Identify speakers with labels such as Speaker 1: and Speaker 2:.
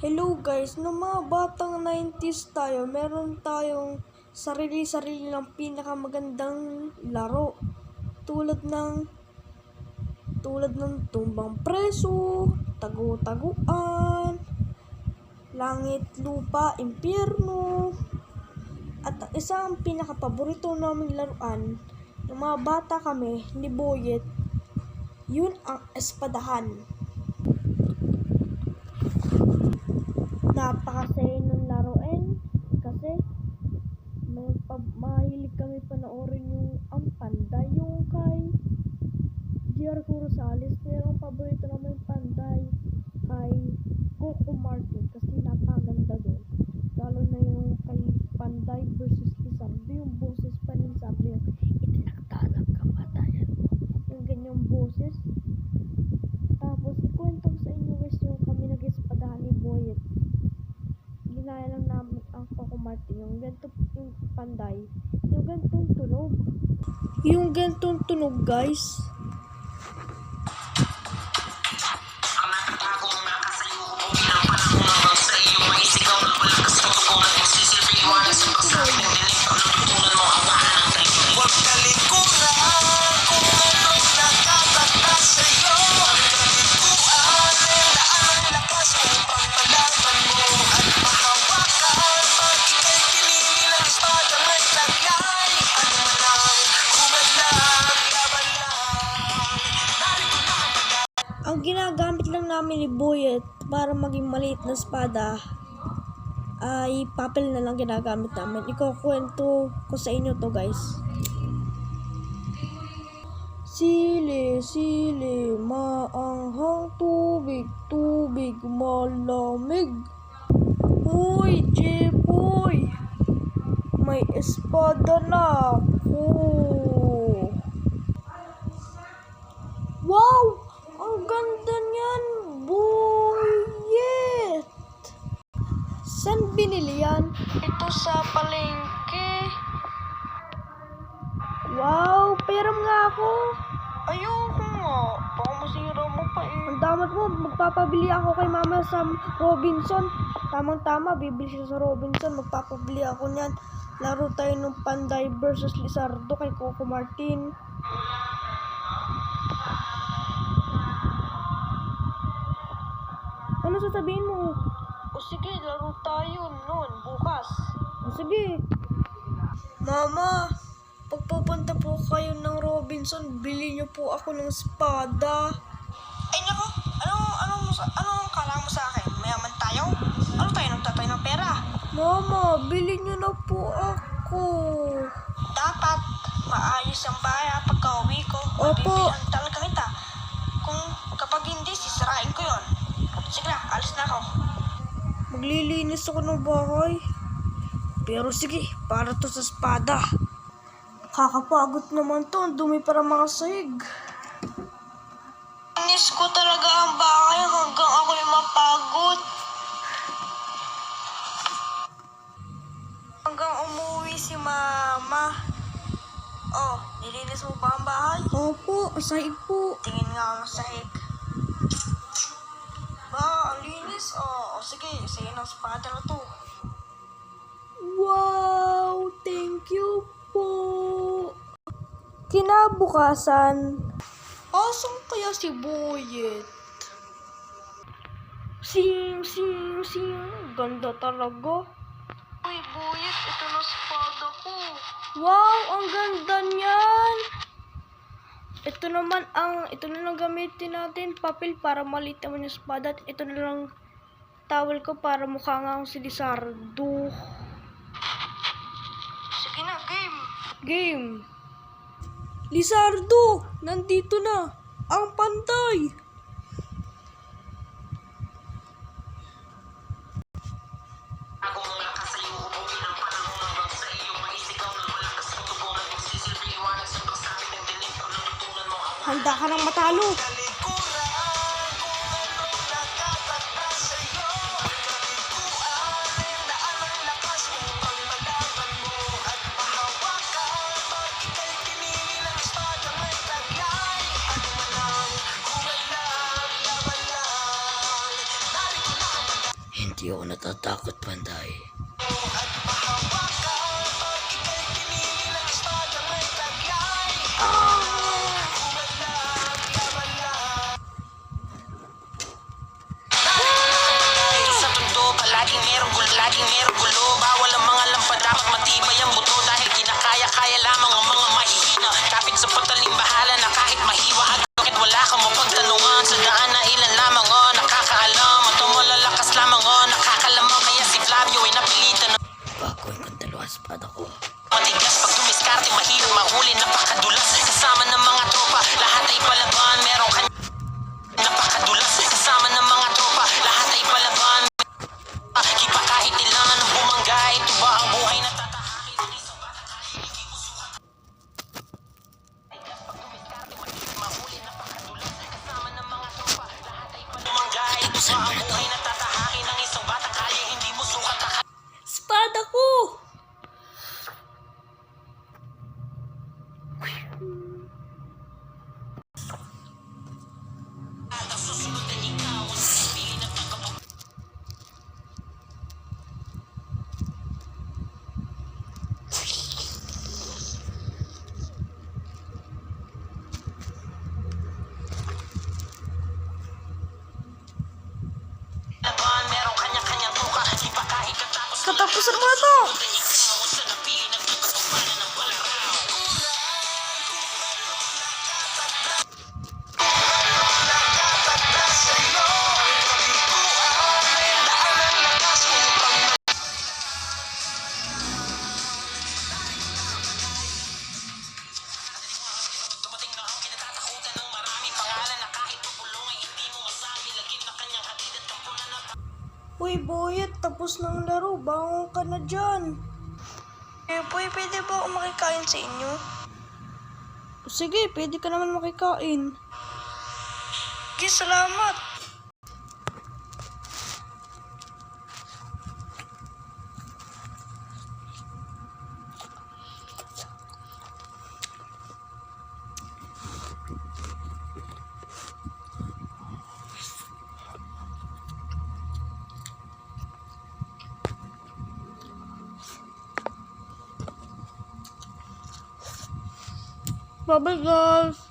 Speaker 1: Hello guys, nung mga batang 90s tayo, meron tayong sarili-sarili ng pinakamagandang laro. Tulad ng tumbang preso, tagu-taguan, langit, lupa, impyerno. At ang isang pinakapaborito naming laruan, ng mga bata kami ni Boyet, yun ang espadahan. Napakasaya ng laruin kasi mahilig kami panoorin yung ang Panday, yung kay Jericho Rosales, pero ang paborito naman yung Panday kay Coco Martin kasi napakaganda doon. Lalo na yung kay Panday versus Lizardo, yung boses pa ni Lizardo, yung itinagtalang kamatayan mo, yung ganyang boses. Tapos ikwento ko sa inyo guys yung kami nag-espadahan ni Boyet. Ginaya lang namin ang Coco Martin, yung ganito yung Panday, yung ganitong tunog. Yung ganitong tunog guys. Ang ginagamit lang namin ni Boyet para maging maliit na espada ay papel na lang ginagamit namin. Ikukwento ko sa inyo to guys. Sili, sili, maanghang tubig, tubig malamig. Uy, Jepoy, may espada na ako. Wow! Ang ganda niyan, Boyet! Saan binili yan? Ito sa palengke. Wow, peram nga ako. Ayoko nga, baka masira mo pa eh. Ang damat mo, magpapabili ako kay mama sa Robinson. Tamang-tama, bibili siya sa Robinson. Magpapabili ako niyan. Laro tayo ng Panday versus Lizardo kay Coco Martin. Ano sasabihin mo? O sige, laro tayo noon, bukas. O sige. Mama, pagpupunta po kayo ng Robinson, bili niyo po ako ng espada.
Speaker 2: Ay nako, anong kala mo sa akin? Mayaman tayo? Ano tayo, nagtatay ng pera?
Speaker 1: Mama, bili niyo na po ako.
Speaker 2: Dapat maayos ang bahay pagka uwi ko.
Speaker 1: Opo.
Speaker 2: Bibilang talaga kita. Kapag hindi, sisirain ko yon. Sige na, alis na ako.
Speaker 1: Maglilinis ako ng bahay. Pero sige, para to sa espada. Kakapagod naman to, ang dumi para mga sahig.
Speaker 2: Inis ko talaga ang bahay hanggang ako'y mapagod. Hanggang umuwi si mama. Oh, nilinis mo ba ang bahay?
Speaker 1: Opo, sahig po.
Speaker 2: Tingin nga ako sa sahig. Ba, ang linis. Oh, sige, sa'yo ng espada na to.
Speaker 1: Wow, thank you po. Kinabukasan, asan kaya si Boyet? Sing, sing, sing. Ganda talaga.
Speaker 2: Uy, Boyet, ito na espada ko.
Speaker 1: Wow, ang ganda niyan. Ito na lang gamitin natin, papel para maliit naman yung espada. At ito na lang towel ko para mukha nga akong si Lizardo.
Speaker 2: Sige na, game.
Speaker 1: Game. Lizardo, nandito na ang Panday. Handa ka ng matalo. Hindi
Speaker 3: Di ako natatakot, Panday.
Speaker 2: Sa tundo, palaging merong gulo. Bawal ang mga lampa, dapat matibay ang buto. Dahil kinakaya-kaya lamang ang mga mahihina. Kapit sa pataling bahala na kahit mahiwa agad. Bakit wala kang mapagtanungan? Sa daan na ilan lamang nakakaalam. At malalakas lamang nakakalamang. Kaya si Flavio ay napilitan na
Speaker 3: Bagoy kong dalawang espada ko.
Speaker 2: matigas. Pag tumiskarte, mahirap mahuli. Napakadulas, kasama ng mga tropa. Lahat ay palaban, merong kanya. Napakadulas, kasama ng mga tropa. Lahat ay palaban. Kipa kahit ilan ang bumangga. Ito ba ang buhay na tatahakin ng isang bata? Kahit hindi mo sukat. Pag tumiskarte, mahirap mahuli. Napakadulas, kasama ng mga tropa. Lahat ay palaban. Ito ba ang buhay na tatahakin ng isang bata? Kaya hindi mo sukat.
Speaker 1: Espada ko!
Speaker 2: Laban, merong kanya-kanyang tuka. Kipa kahit katapos.
Speaker 1: Katapusan mo na to!
Speaker 2: Dumating na ang kinatatakutan ng maraming pangalan na kahit pupulong ay hindi mo masabi. Lagim na kanyang hatid at kampunan ng
Speaker 1: Uy, Boyet, tapos ng laro. Bangon ka na dyan.
Speaker 2: boy, pwede ba ako makikain sa inyo?
Speaker 1: Sige, pwede ka naman makikain.
Speaker 2: Sige, salamat.
Speaker 1: Bye-bye, guys.